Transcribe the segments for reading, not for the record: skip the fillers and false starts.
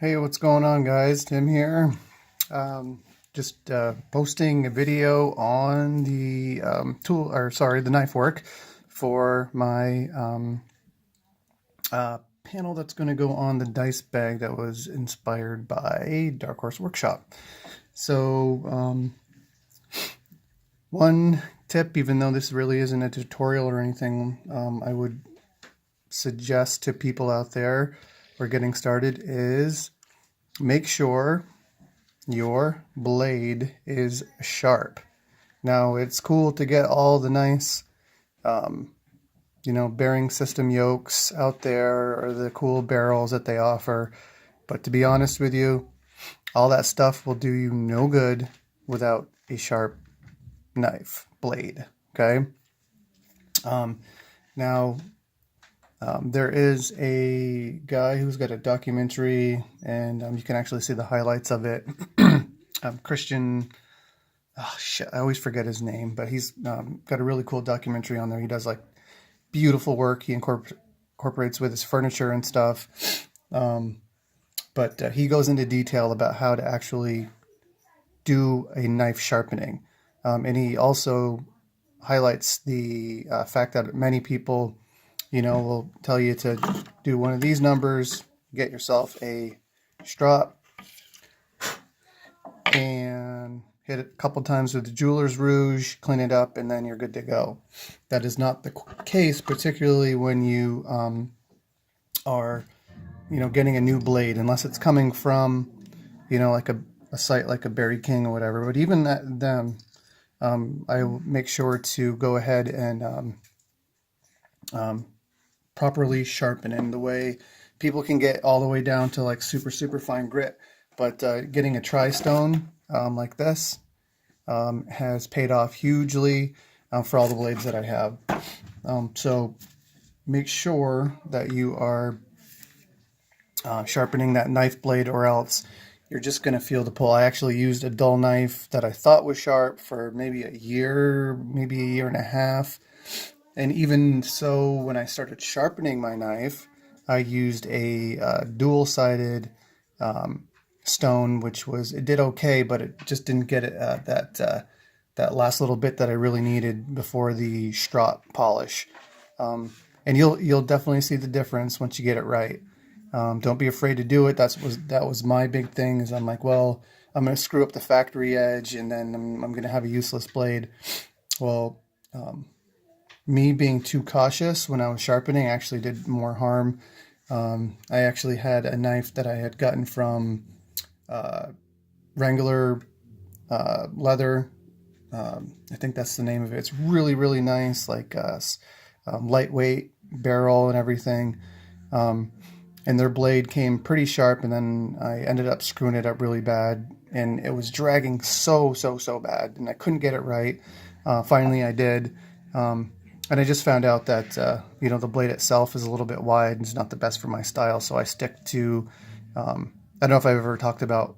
Hey, what's going on, guys? Tim here. Just posting a video on the the knife work for my panel that's going to go on the dice bag that was inspired by Dark Horse Workshop. So, one tip, even though this really isn't a tutorial or anything, I would suggest to people out there who are getting started is make sure your blade is sharp. Now, it's cool to get all the nice, bearing system yokes out there or the cool barrels that they offer. But to be honest with you, all that stuff will do you no good without a sharp knife blade. Okay. Now, there is a guy who's got a documentary, and you can actually see the highlights of it. Christian, oh shit, I always forget his name, but he's got a really cool documentary on there. He does like beautiful work. He incorporates with his furniture and stuff. But he goes into detail about how to actually do a knife sharpening. And he also highlights the fact that many people, will tell you to do one of these numbers, get yourself a strop, and hit it a couple times with the jeweler's rouge, clean it up, and then you're good to go. That is not the case, particularly when you are, getting a new blade, unless it's coming from, like a site like a Berry King or whatever. But even them, I make sure to go ahead and properly sharpen in the way people can get all the way down to like super, super fine grit. But getting a tri-stone like this has paid off hugely for all the blades that I have. So make sure that you are sharpening that knife blade, or else you're just going to feel the pull. I actually used a dull knife that I thought was sharp for maybe a year and a half. And even so, when I started sharpening my knife, I used a dual-sided stone, which it did okay, but it just didn't get it that last little bit that I really needed before the strop polish. And you'll definitely see the difference once you get it right. Don't be afraid to do it. That was my big thing. Is I'm like, well, I'm going to screw up the factory edge, and then I'm going to have a useless blade. Well, me being too cautious when I was sharpening actually did more harm. I actually had a knife that I had gotten from Wrangler leather. I think that's the name of it. It's really, really nice, like lightweight barrel and everything. And their blade came pretty sharp, and then I ended up screwing it up really bad, and it was dragging so bad, and I couldn't get it right. Finally, I did. And I just found out that, the blade itself is a little bit wide and it's not the best for my style. So I stick to, I don't know if I've ever talked about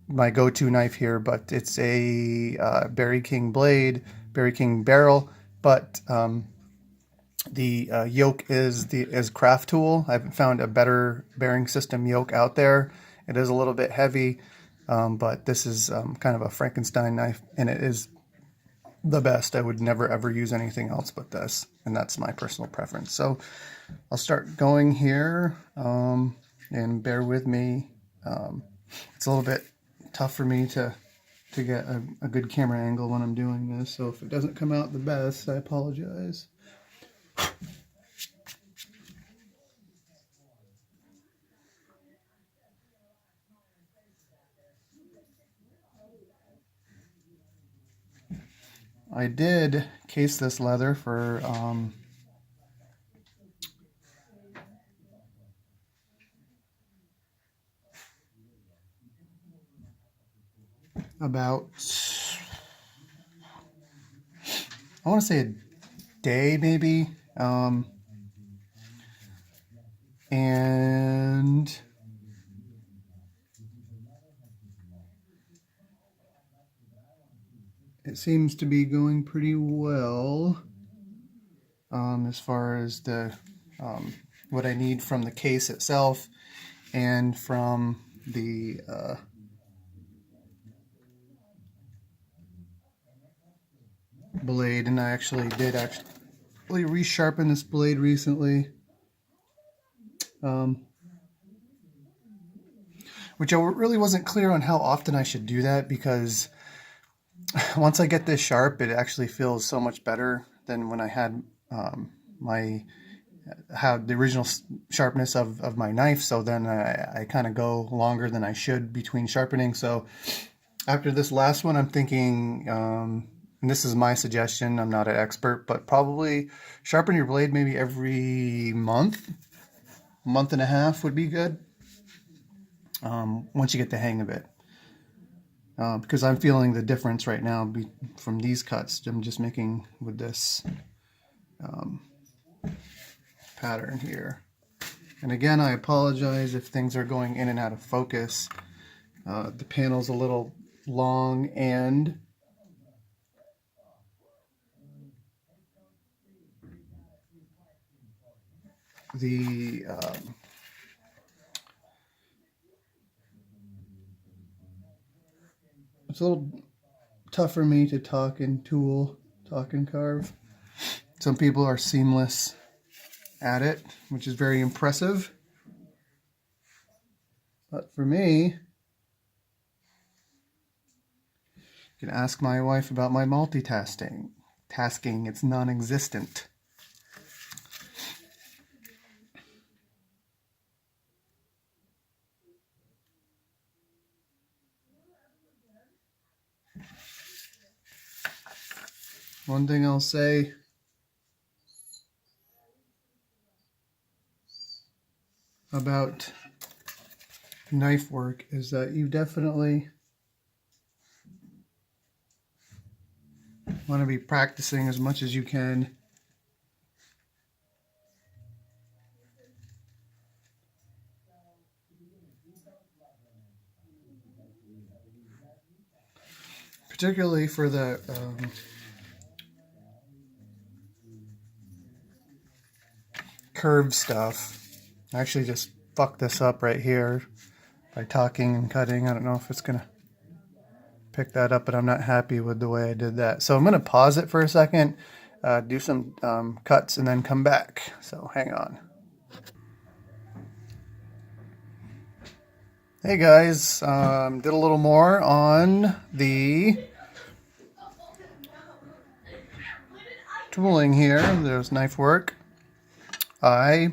my go-to knife here, but it's a Berry King blade, Berry King barrel, but the yoke is craft tool. I haven't found a better bearing system yoke out there. It is a little bit heavy, but this is kind of a Frankenstein knife, and it is the best. I would never ever use anything else but this, and that's my personal preference. So I'll start going here, and bear with me. It's a little bit tough for me to get a good camera angle when I'm doing this, so if it doesn't come out the best, I apologize. I did case this leather for about, I want to say a day maybe, and it seems to be going pretty well as far as the what I need from the case itself. and from the blade. And I actually did resharpen this blade recently, which I really wasn't clear on how often I should do that, because once I get this sharp, it actually feels so much better than when I had had the original sharpness of my knife. So then I kind of go longer than I should between sharpening. So after this last one, I'm thinking, and this is my suggestion, I'm not an expert, but probably sharpen your blade maybe every month and a half would be good, once you get the hang of it. Because I'm feeling the difference right now from these cuts I'm just making with this pattern here. And again, I apologize if things are going in and out of focus. The panel's a little long, and the it's a little tough for me to talk and carve. Some people are seamless at it, which is very impressive. But for me, you can ask my wife about my multitasking. It's non-existent. One thing I'll say about knife work is that you definitely want to be practicing as much as you can. Particularly for the curved stuff. I actually just fucked this up right here by talking and cutting. I don't know if it's gonna pick that up, but I'm not happy with the way I did that. So I'm gonna pause it for a second, do some cuts, and then come back. So hang on. Hey guys, did a little more on the tooling here. There's knife work. I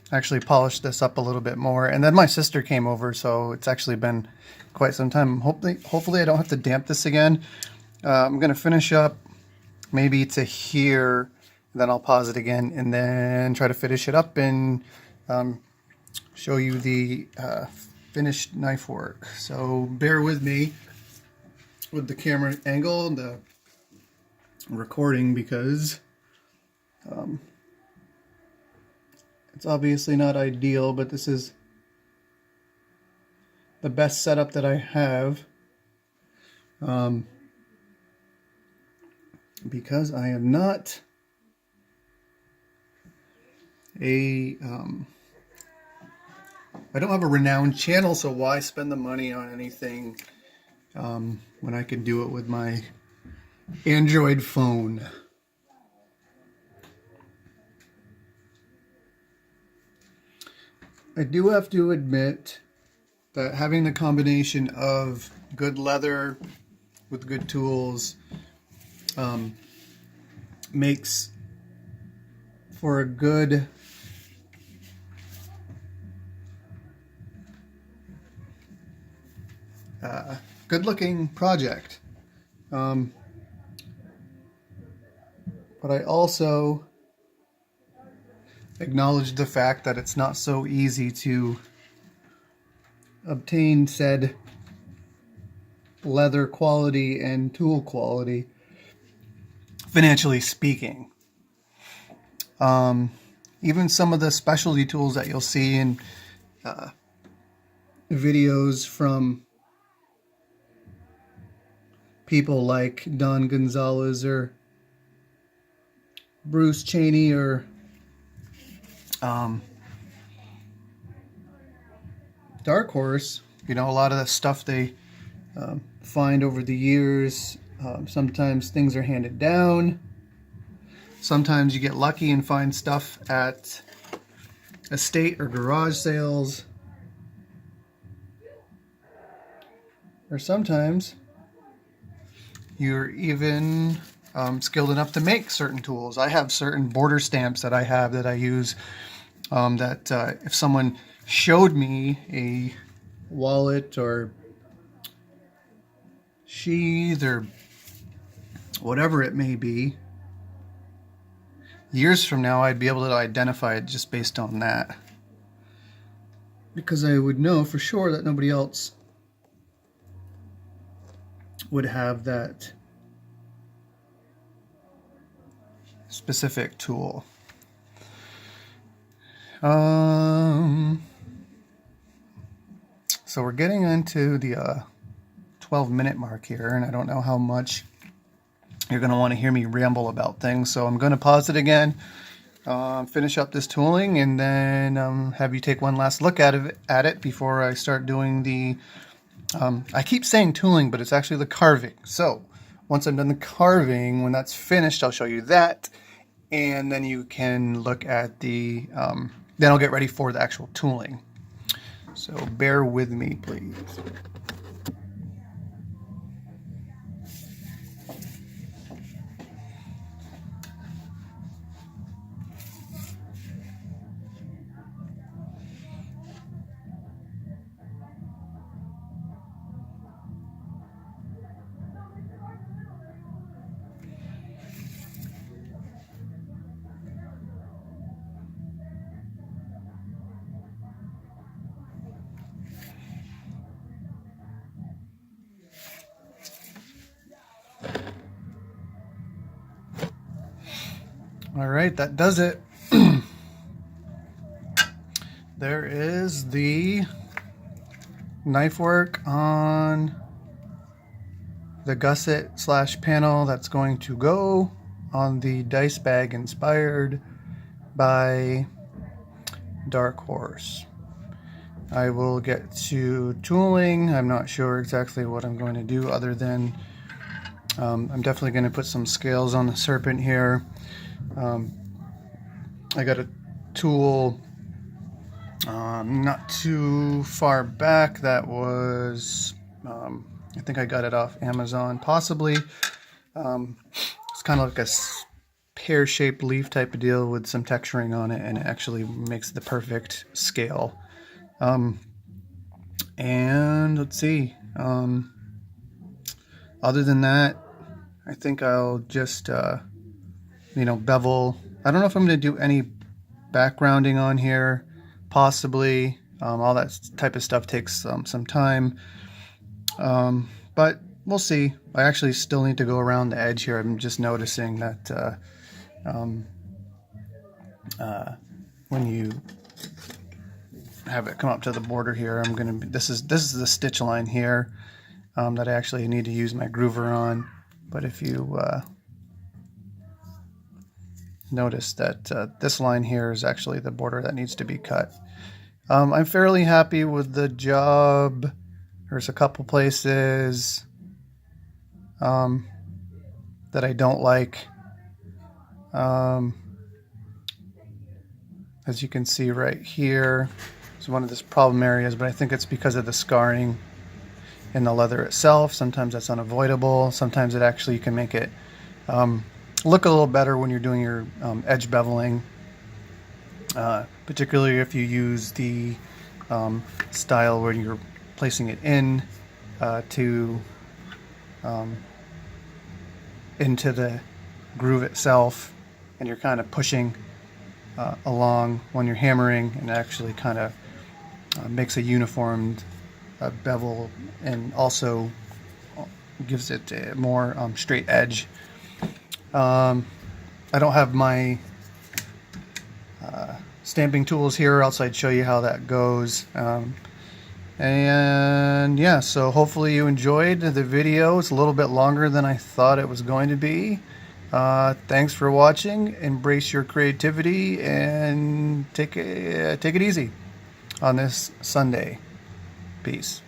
actually polished this up a little bit more, and then my sister came over, so it's actually been quite some time. Hopefully I don't have to damp this again. I'm gonna finish up maybe to here, then I'll pause it again, and then try to finish it up and show you the finished knife work. So bear with me with the camera angle and the recording, because it's obviously not ideal, but this is the best setup that I have, because I am not I don't have a renowned channel, so why spend the money on anything when I can do it with my Android phone? I do have to admit that having the combination of good leather with good tools makes for a good good-looking project. But I also acknowledge the fact that it's not so easy to obtain said leather quality and tool quality, financially speaking. Even some of the specialty tools that you'll see in videos from people like Don Gonzalez or Bruce Cheney or Dark Horse, you know, a lot of the stuff they find over the years, sometimes things are handed down. Sometimes you get lucky and find stuff at estate or garage sales. Or sometimes you're even skilled enough to make certain tools. I have certain border stamps that I have that I use that if someone showed me a wallet or sheath or whatever it may be, years from now I'd be able to identify it just based on that. Because I would know for sure that nobody else would have that specific tool. So we're getting into the 12-minute mark here, and I don't know how much you're going to want to hear me ramble about things, so I'm going to pause it again, finish up this tooling, and then have you take one last look at it before I start doing the I keep saying tooling, but it's actually the carving. So once I'm done the carving, when that's finished, I'll show you that, and then you can look at the then I'll get ready for the actual tooling. So bear with me, please. All right, that does it. There is the knife work on the gusset / panel that's going to go on the dice bag inspired by Dark Horse. I will get to tooling. I'm not sure exactly what I'm going to do other than I'm definitely going to put some scales on the serpent here. I got a tool not too far back that was I think I got it off Amazon possibly. It's kind of like a pear-shaped leaf type of deal with some texturing on it, and it actually makes the perfect scale. And let's see, other than that, I think I'll just bevel. I don't know if I'm going to do any backgrounding on here, possibly. All that type of stuff takes some time, but we'll see. I actually still need to go around the edge here. I'm just noticing that when you have it come up to the border here, this is the stitch line here that I actually need to use my groover on. But if you notice that this line here is actually the border that needs to be cut. I'm fairly happy with the job. There's a couple places that I don't like. As you can see right here, it's one of the problem areas, but I think it's because of the scarring in the leather itself. Sometimes that's unavoidable. Sometimes it actually can make it look a little better when you're doing your edge beveling, particularly if you use the style where you're placing it in into the groove itself, and you're kind of pushing along when you're hammering, and it actually kind of makes a uniformed bevel, and also gives it a more straight edge. I don't have my stamping tools here, else I'd show you how that goes. And yeah, so hopefully you enjoyed the video. It's a little bit longer than I thought it was going to be. Thanks for watching. Embrace your creativity and take it easy on this Sunday. Peace.